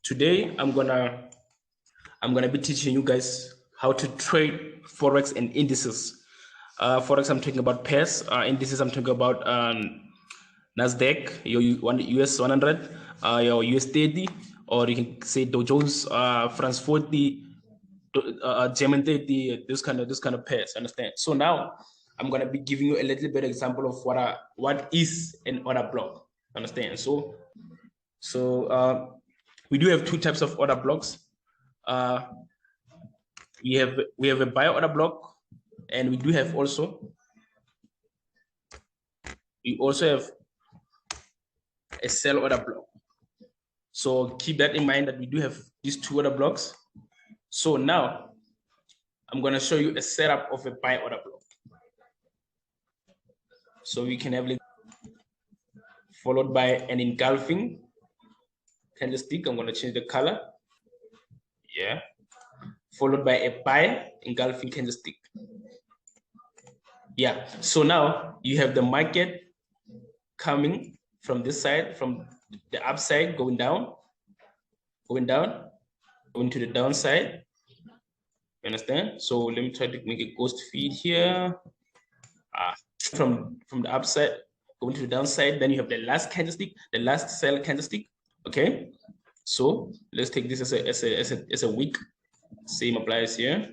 Today I'm gonna be teaching you guys how to trade Forex and indices. Forex, I'm talking about pairs. Indices, I'm talking about Nasdaq, your US 100, your US 30, or you can say Dow Jones, France 40, German 30. This kind of pairs. Understand? So now I'm gonna be giving you a little bit example of what is an order block. Understand? So we do have two types of order blocks. We have a buy order block, and we also have a sell order block. So keep that in mind that we do have these two order blocks. So now I'm going to show you a setup of a buy order block. So we can have it followed by an engulfing candlestick. I'm going to change the color. Yeah. Followed by a buy engulfing candlestick. Yeah. So now you have the market coming from this side, from the upside, going down, going to the downside. You understand? So let me try to make a ghost feed here. From the upside going to the downside, then you have the last candlestick, the last sell candlestick. Okay, so let's take this as a wick. Same applies here.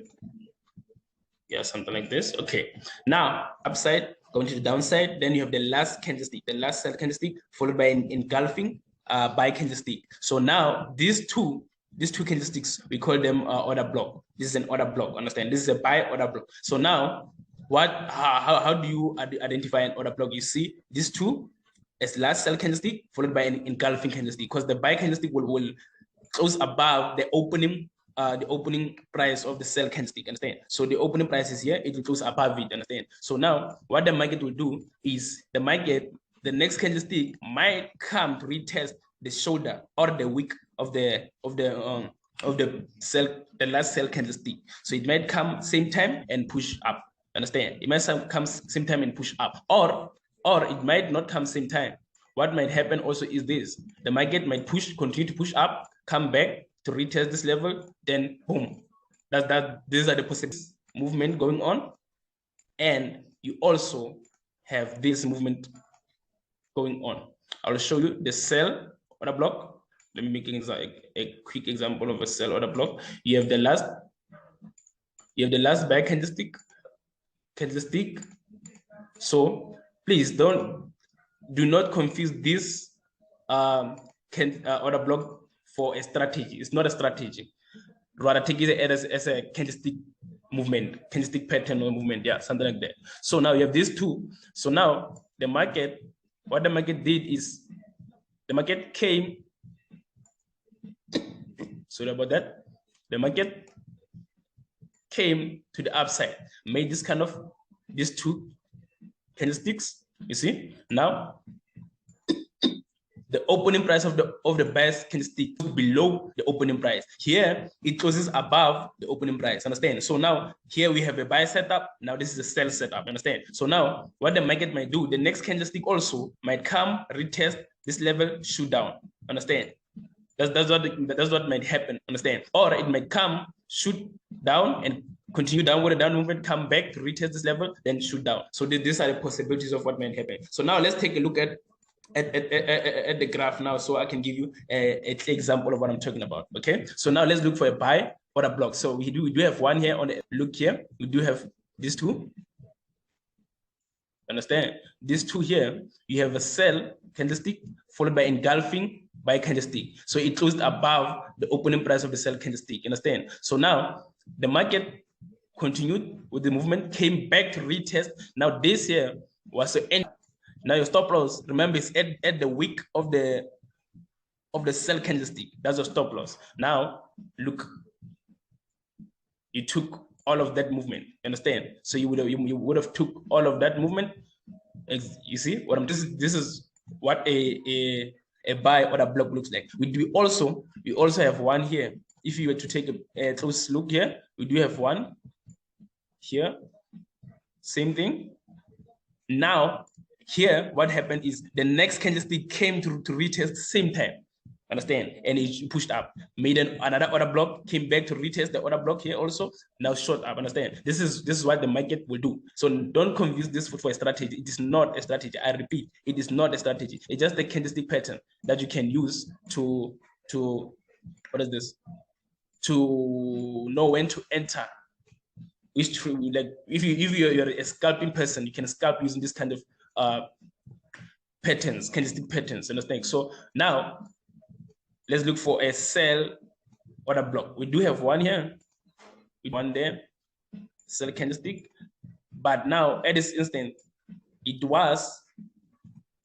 Yeah, something like this. Okay, now upside going to the downside, then you have the last candlestick, the last sell candlestick, followed by an engulfing buy candlestick. So now these two candlesticks, we call them order block. This is an order block. Understand? This is a buy order block. So now how do you identify an order block? You see these two as last sell candlestick followed by an engulfing candlestick, because the buy candlestick will close above the opening price of the sell candlestick. Understand? So the opening price is here, it will close above it. Understand? So now what the market will do is the next candlestick might come to retest the shoulder or the wick of the last sell candlestick. So it might come same time and push up. Understand? It might come same time and push up, or it might not come same time. What might happen also is this: the market might continue to push up, come back to retest this level, then boom. These are the possible movement going on, and you also have this movement going on. I will show you the sell order block. Let me make a quick example of a sell order block. You have the last buy candlestick. So please do not confuse this order block for a strategy. It's not a strategy. Rather, take it as a candlestick movement, candlestick pattern or movement. Yeah, something like that. So now you have these two. So now what the market did is the market came. Sorry about that. The market came to the upside, made these two candlesticks. You see now the opening price of the best candlestick below the opening price. Here it closes above the opening price. Understand? So now here we have a buy setup. Now this is a sell setup. Understand? So now what the market might do, the next candlestick also might come, retest this level, shoot down. Understand? That's what might happen. Understand? Or it might come, shoot down, and continue downward, a down movement, come back to retest this level, then shoot down. So these are the possibilities of what might happen. So now let's take a look at the graph now, so I can give you a clear example of what I'm talking about. Okay, so now let's look for a buy order block. So we do have one here on the look here. We do have these two. Understand? These two here, you have a sell candlestick followed by engulfing buy candlestick. So it closed above the opening price of the sell candlestick. Understand? So now the market continued with the movement, came back to retest. Now this here was the end. Now your stop loss, remember, is at the wick of the sell candlestick. That's your stop loss. Now look, you took all of that movement. Understand? So you would have took all of that movement. You see what I'm. This is what a buy order block looks like. We also have one here. If you were to take a close look here, we do have one here. Same thing. Now here, what happened is the next candlestick came to retest the same time. Understand? And it pushed up, made another order block, came back to retest the order block here also, now short up. Understand? This is what the market will do. So don't confuse this for a strategy. It is not a strategy. I repeat, it is not a strategy. It's just a candlestick pattern that you can use to what is this? To know when to enter. Which true, like if you're a scalping person, you can scalp using this kind of patterns, candlestick patterns. Understand? So now let's look for a sell order block. We do have one here, one there, sell candlestick. But now at this instant, it was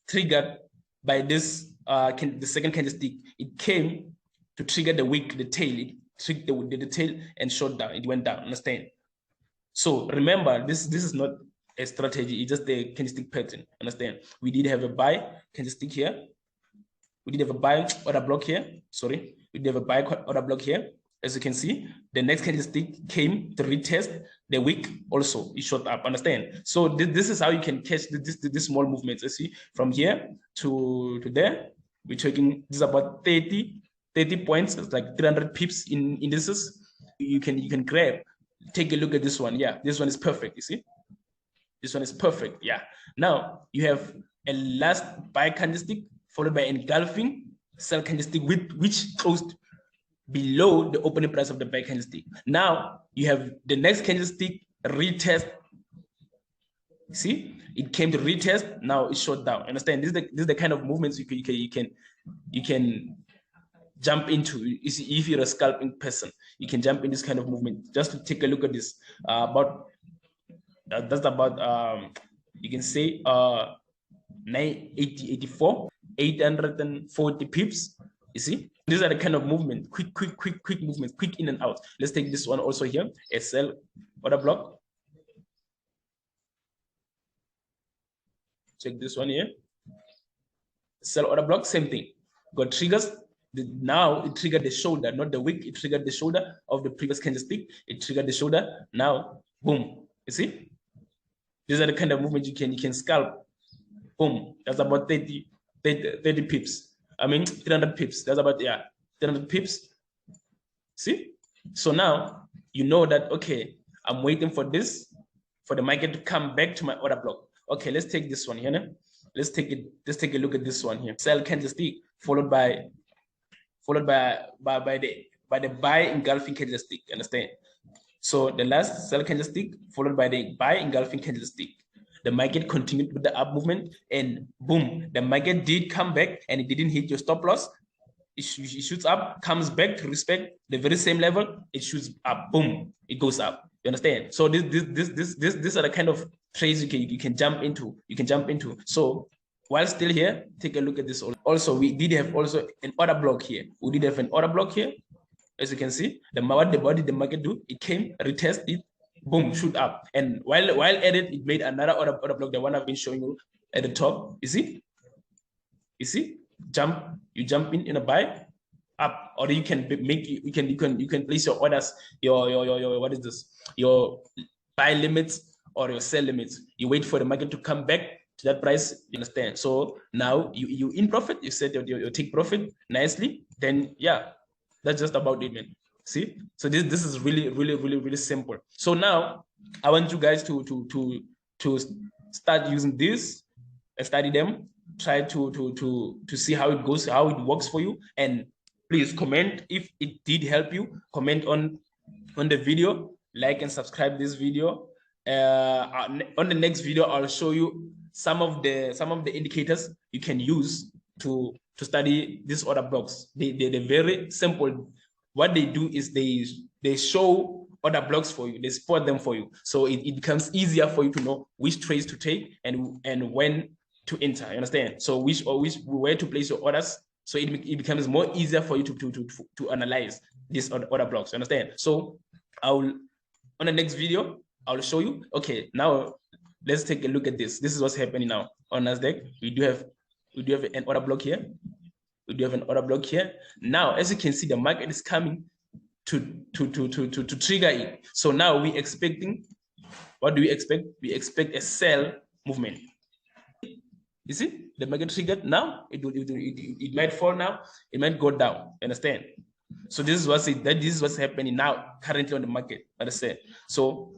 triggered by this the second candlestick. It came to trigger the wick, the tail. It triggered the tail and shot down. It went down. Understand? So remember, this is not a strategy. It's just the candlestick pattern. Understand? We did have a buy candlestick here. We did have a buy order block here. Sorry, we did have a buy order block here. As you can see, the next candlestick came to retest the wick. Also, it shot up. Understand? So this is how you can catch this small movements. You see, from here to there, we're taking this is about 30 points. It's like 300 pips in indices. You can grab. Take a look at this one. Yeah, this one is perfect. You see, this one is perfect. Yeah. Now you have a last buy candlestick followed by engulfing sell candlestick which closed below the opening price of the buy candlestick. Now you have the next candlestick retest. See, it came to retest. Now it's shot down. Understand? This is the kind of movements you can jump into. If you're a scalping person, you can jump in this kind of movement. Just to take a look at this, that's about you can say 980, 840 pips. You see, these are the kind of movement, quick movement, quick in and out. Let's take this one also here, a sell order block. Check this one here, sell order block, same thing. Got triggers. Now it triggered the shoulder, not the wick. It triggered the shoulder of the previous candlestick. It triggered the shoulder. Now, boom. You see, these are the kind of movement you can scalp. Boom. That's about 30 pips. I mean 300 pips. That's about 300 pips. See? So now you know that okay, I'm waiting for this, for the market to come back to my order block. Okay, let's take this one here. Now. Let's take a look at this one here. Sell candlestick followed by the buy engulfing candlestick. Understand? So the last sell candlestick followed by the buy engulfing candlestick. The market continued with the up movement, and boom, the market did come back, and it didn't hit your stop loss. It shoots up, comes back to respect the very same level. It shoots up, boom, it goes up. You understand? So these are the kind of trades you can jump into. So while still here, take a look at this. Also, we did have also an order block here. We did have an order block here. As you can see, what did the market do? It came, retest it, boom, shoot up. And while at it made another order block, the one I've been showing you at the top. You see? You jump in a buy up, or you can place your orders, your what is this? Your buy limits or your sell limits. You wait for the market to come back to that price. You understand? So now you in profit, you set your take profit nicely. Then yeah, that's just about it, man. See, so this is really simple. So now I want you guys to start using this and study them. Try to see how it goes, how it works for you, and please comment if it did help you. Comment on the video, like and subscribe this video. On the next video, I'll show you some of the indicators you can use to study these order blocks. They're very simple. What they do is they show order blocks for you. They spot them for you, so it becomes easier for you to know which trades to take and when to enter. You understand? So where to place your orders. So it becomes more easier for you to analyze these order blocks. You understand? So on the next video, I'll show you. Okay, now let's take a look at this. This is what's happening now on Nasdaq. We do have an order block here. We do have an order block here. Now, as you can see, the market is coming to trigger it. So now we're expecting, what do we expect? We expect a sell movement. You see, the market triggered now. It might fall now. It might go down. Understand? So this is what's happening now currently on the market. Understand? So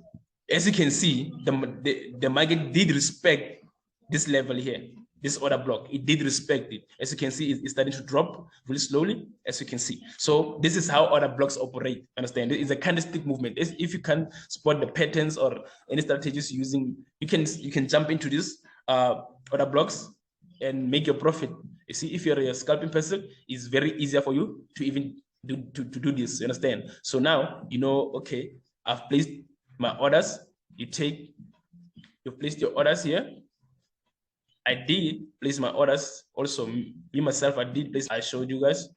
as you can see, the market did respect this level here, this order block. It did respect it. As you can see, it's starting to drop really slowly, as you can see. So this is how order blocks operate. Understand? It's a candlestick movement. If you can spot the patterns or any strategies using, you can jump into this order blocks and make your profit. You see, if you're a scalping person, it's very easier for you to even do this. You understand? So now you know, okay, I've placed my orders. You placed your orders here. I did place my orders also. Me myself, I did place. I showed you guys.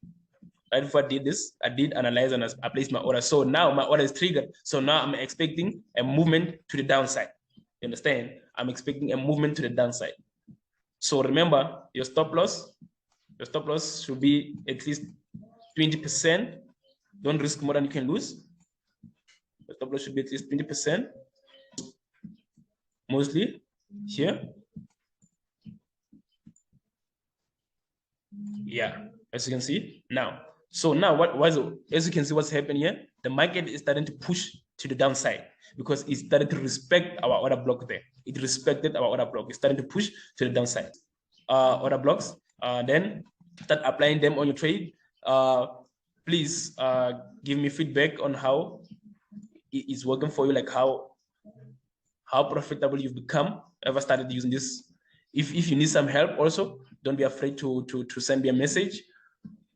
Right before I did this, I did analyze and I placed my order. So now my order is triggered. So now I'm expecting a movement to the downside. You understand? I'm expecting a movement to the downside. So remember, your stop loss should be at least 20%. Don't risk more than you can lose. The stop loss should be at least 20%. Mostly here. Yeah, as you can see now. So now as you can see what's happening here, the market is starting to push to the downside because it started to respect our order block there. It respected our order block. It's starting to push to the downside. Order blocks, then start applying them on your trade. Please give me feedback on how it is working for you, like how profitable you've become ever started using this. If you need some help also, don't be afraid to send me a message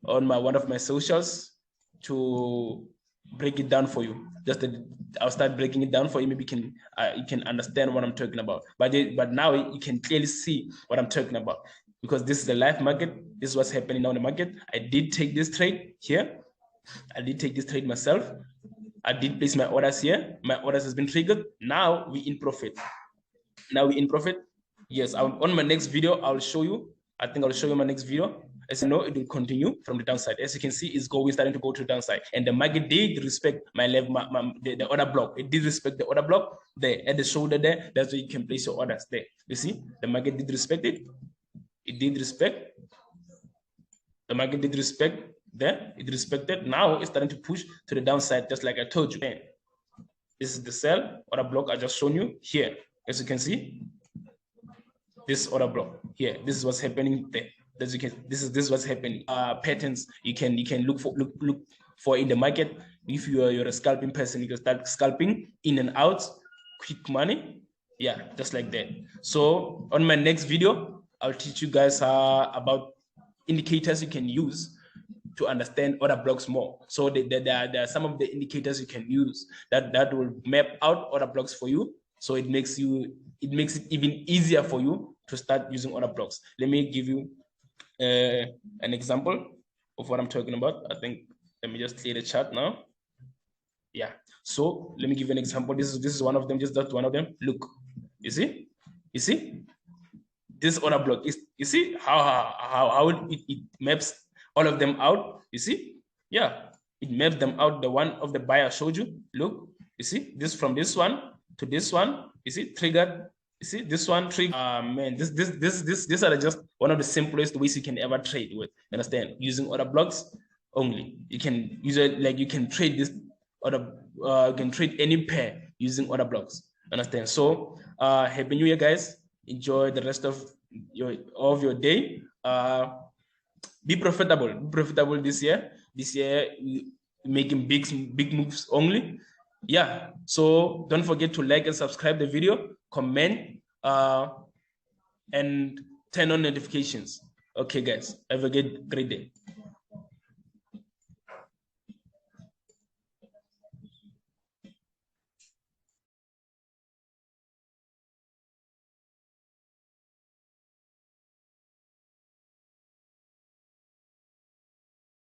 on one of my socials to break it down for you. I'll start breaking it down for you. Maybe you can understand what I'm talking about. But now you can clearly see what I'm talking about because this is the live market. This is what's happening now in the market. I did take this trade here. I did take this trade myself. I did place my orders here. My orders has been triggered. Now we in profit. Yes, on my next video, I'll show you. I think I'll show you my next video. As you know, it will continue from the downside. As you can see, it's starting to go to the downside. And the market did respect my level, the order block. It did respect the order block there at the shoulder there. That's where you can place your orders there. You see, the market did respect it. It did respect. The market did respect there. It respected. Now it's starting to push to the downside, just like I told you. This is the sell order block I just shown you here. As you can see, this order block here. This is what's happening there. As you can, this is what's happening. Patterns you can look for in the market. If you're a scalping person, you can start scalping in and out, quick money. Yeah, just like that. So on my next video, I'll teach you guys about indicators you can use to understand order blocks more. So there are some of the indicators you can use that will map out order blocks for you. So it makes it even easier for you to start using order blocks. Let me give you an example of what I'm talking about. I think, let me just clear the chat now. Yeah, so let me give you an example. This is one of them, just that one of them. Look, you see this order block is, you see how it maps all of them out. You see, yeah, it maps them out. The one of the buyer showed you. Look, you see this from this one to this one. You see, triggered. You see this one trigger. Man, these are just one of the simplest ways you can ever trade with. Understand? Using order blocks only. You can use it, like you can trade this order. You can trade any pair using order blocks. Understand? So happy New Year, guys. Enjoy the rest of your day. Be profitable. Be profitable this year. This year, making big moves only. Yeah, so don't forget to like and subscribe the video, comment, and turn on notifications. Okay, guys, have a great day.